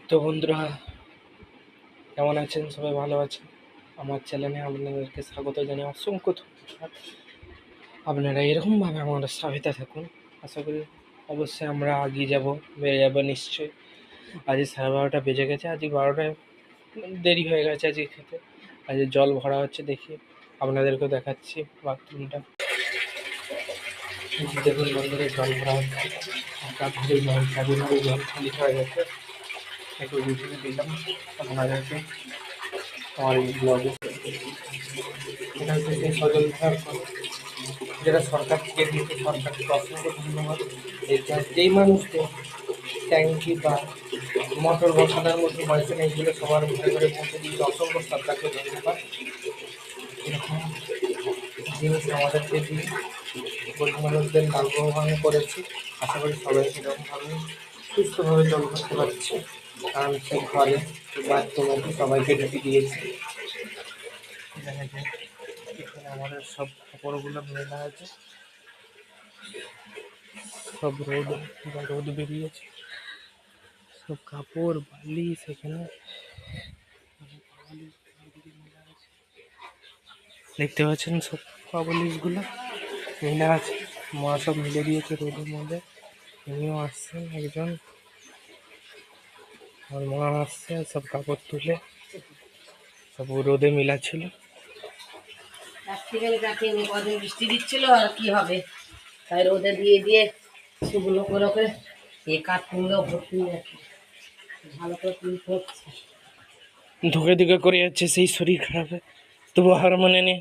তো বন্ধুরা, কেমন আছেন? সবাই ভালো আছেন? আমার চ্যানেলে আপনাদেরকে স্বাগত জানাই অসংখ্য ধন্যবাদ। আপনারা এরকমভাবে আমাদের সাথে থাকুন। আশা করি অবশ্যই আমরা এগিয়ে যাব, বেড়ে যাবো নিশ্চয়ই। আজ 12:30 বেজে গেছে, আজ 12টায় দেরি হয়ে গেছে আজকে খেতে। আজ জল ভরা হচ্ছে, দেখি আপনাদেরকেও দেখাচ্ছি বাথরুমটা। দেখুন বন্ধুরা, জল ভরা হচ্ছে, জল চারিদিকে জল খালি হয়ে গেছে। একটু বুঝিয়ে দিলাম আপনাদেরকে আমার এই ব্লগে। এটা হচ্ছে সেই সজল ধারার ফল, যেটা সরকার থেকে দিয়েছে। সরকারকে অসংখ্য ধন্যবাদ। যেই মানুষকে ট্যাঙ্কি বা মোটর বসানোর মতো পয়সা নেই, এগুলো সবার ঘরে ঘরে পৌঁছে দিয়েছে, অসংখ্য সরকারকে ধন্যবাদ। এরকম জিনিস আমাদেরকে দিয়ে গরিব মানুষদের লাভবান করেছে। আশা করি সবাই সেরকমভাবে সুস্থভাবে জল করতে পারছে, কারণ সে ঘরে বাথরুমে সবাইকে ঢুকে দিয়েছে। দেখা যায় এখানে আমাদের সব কাপড়গুলো মেলা আছে, সব রোদ বেরিয়েছে, সব কাপড় বালি সেখানে দেখতে পাচ্ছেন। সব পাবলিশগুলো মেলা আছে, মা সব মিলে দিয়েছে রোদের মধ্যে। উনিও আসছেন, একজন আমার মা আসছে, সব কাপড় তুলে সব রোদে মেলা ছিল। বৃষ্টি দিচ্ছিল আর কি হবে, তাই রোদে দিয়ে দিয়ে শুকনো করে কাঠগুলো ভর্তি ভালো করে তুলতে হচ্ছে। ধুকে ধুকে করে যাচ্ছে, সেই শরীর খারাপে তবু হার মানে নেই।